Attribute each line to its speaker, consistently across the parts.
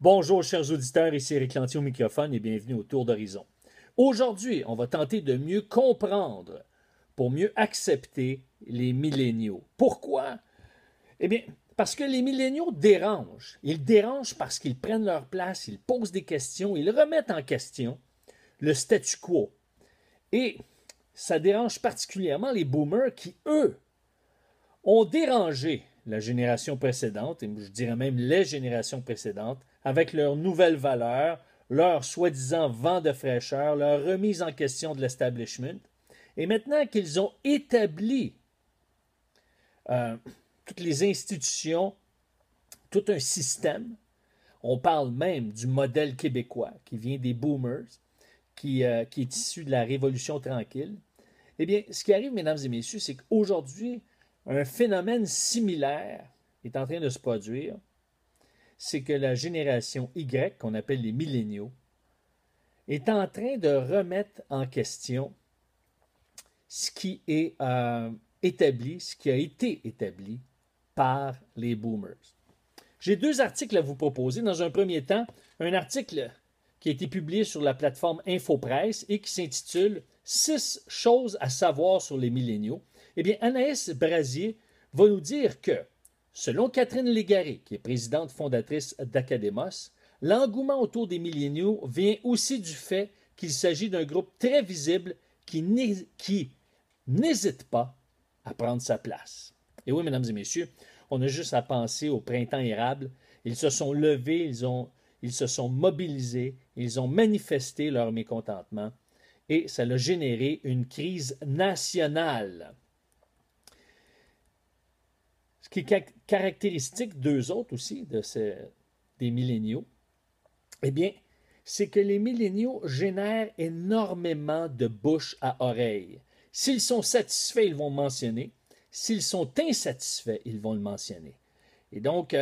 Speaker 1: Bonjour chers auditeurs, ici Éric Lantier au microphone et bienvenue au Tour d'Horizon. Aujourd'hui, on va tenter de mieux comprendre, pour mieux accepter les milléniaux. Pourquoi? Eh bien, parce que les milléniaux dérangent. Ils dérangent parce qu'ils prennent leur place, ils posent des questions, ils remettent en question le statu quo. Et ça dérange particulièrement les boomers qui, eux, ont dérangé la génération précédente, et je dirais même les générations précédentes, avec leurs nouvelles valeurs, leur soi-disant vent de fraîcheur, leur remise en question de l'establishment. Et maintenant qu'ils ont établi euh, toutes les institutions, tout un système, on parle même du modèle québécois qui vient des boomers, qui est issu de la Révolution tranquille. Eh bien, ce qui arrive, mesdames et messieurs, c'est qu'aujourd'hui, un phénomène similaire est en train de se produire. C'est que la génération Y, qu'on appelle les milléniaux, est en train de remettre en question ce qui est établi, ce qui a été établi par les boomers. J'ai deux articles à vous proposer. Dans un premier temps, un article qui a été publié sur la plateforme InfoPresse et qui s'intitule « 6 choses à savoir sur les milléniaux ». Eh bien, Anaïs Brasier va nous dire que, selon Catherine Légaré, qui est présidente fondatrice d'Academos, l'engouement autour des milléniaux vient aussi du fait qu'il s'agit d'un groupe très visible qui n'hésite pas à prendre sa place. Et oui, mesdames et messieurs, on a juste à penser au printemps érable. Ils se sont levés, ils se sont mobilisés, ils ont manifesté leur mécontentement et ça a généré une crise nationale. Ce qui est caractéristique d'eux autres aussi, des milléniaux, eh bien, c'est que les milléniaux génèrent énormément de bouche à oreille. S'ils sont satisfaits, ils vont le mentionner. S'ils sont insatisfaits, ils vont le mentionner. Et donc,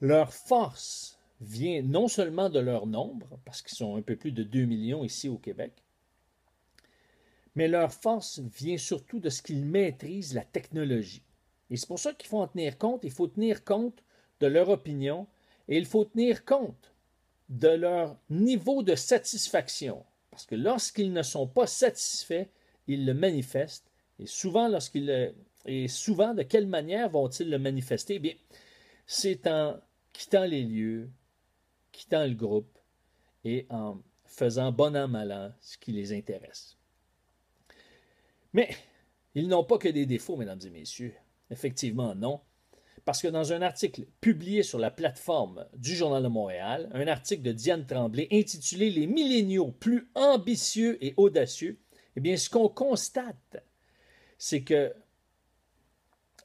Speaker 1: leur force vient non seulement de leur nombre, parce qu'ils sont un peu plus de 2 millions ici au Québec, mais leur force vient surtout de ce qu'ils maîtrisent la technologie. Et c'est pour ça qu'il faut en tenir compte. Il faut tenir compte de leur opinion et il faut tenir compte de leur niveau de satisfaction. Parce que lorsqu'ils ne sont pas satisfaits, ils le manifestent. Et souvent, de quelle manière vont-ils le manifester? Eh bien, c'est en quittant les lieux, quittant le groupe et en faisant bon an, mal an ce qui les intéresse. Mais ils n'ont pas que des défauts, mesdames et messieurs. Effectivement, non. Parce que dans un article publié sur la plateforme du Journal de Montréal, un article de Diane Tremblay intitulé « Les milléniaux plus ambitieux et audacieux », eh bien, ce qu'on constate, c'est que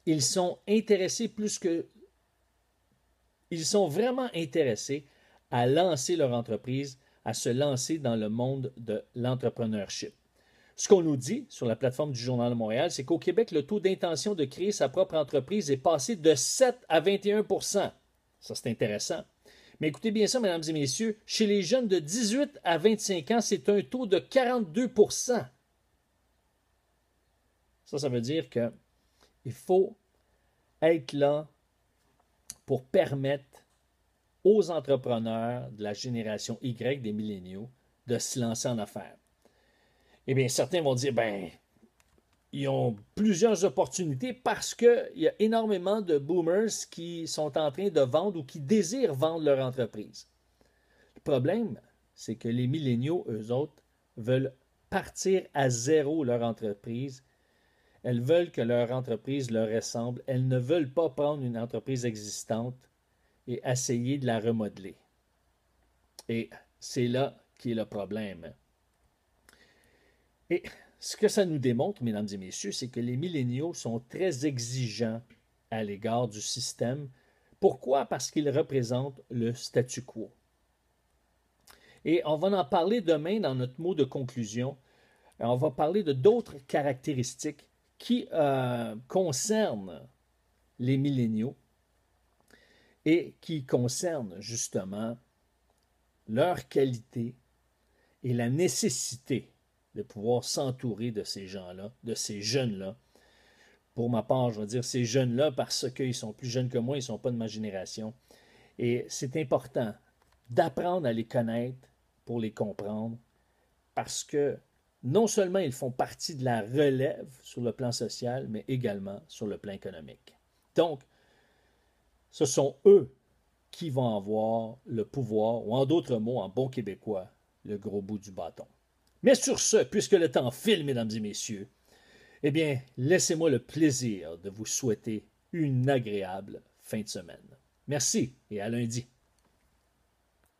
Speaker 1: ils sont intéressés ils sont vraiment intéressés à lancer leur entreprise, à se lancer dans le monde de l'entrepreneurship. Ce qu'on nous dit sur la plateforme du Journal de Montréal, c'est qu'au Québec, le taux d'intention de créer sa propre entreprise est passé de 7 à 21 %. Ça, c'est intéressant. Mais écoutez bien ça, mesdames et messieurs, chez les jeunes de 18 à 25 ans, c'est un taux de 42 %. Ça veut dire qu'il faut être là pour permettre aux entrepreneurs de la génération Y, des milléniaux, de se lancer en affaires. Eh bien, certains vont dire, ils ont plusieurs opportunités parce qu'il y a énormément de boomers qui sont en train de vendre ou qui désirent vendre leur entreprise. Le problème, c'est que les milléniaux, eux autres, veulent partir à zéro leur entreprise. Elles veulent que leur entreprise leur ressemble. Elles ne veulent pas prendre une entreprise existante et essayer de la remodeler. Et c'est là qui est le problème. Et ce que ça nous démontre, mesdames et messieurs, c'est que les milléniaux sont très exigeants à l'égard du système. Pourquoi? Parce qu'ils représentent le statu quo. Et on va en parler demain dans notre mot de conclusion. On va parler de d'autres caractéristiques qui concernent les milléniaux et qui concernent justement leur qualité et la nécessité de pouvoir s'entourer de ces gens-là, de ces jeunes-là. Pour ma part, je vais dire ces jeunes-là parce qu'ils sont plus jeunes que moi, ils ne sont pas de ma génération. Et c'est important d'apprendre à les connaître pour les comprendre, parce que non seulement ils font partie de la relève sur le plan social, mais également sur le plan économique. Donc, ce sont eux qui vont avoir le pouvoir, ou en d'autres mots, en bon québécois, le gros bout du bâton. Mais sur ce, puisque le temps file, mesdames et messieurs, eh bien, laissez-moi le plaisir de vous souhaiter une agréable fin de semaine. Merci et à lundi.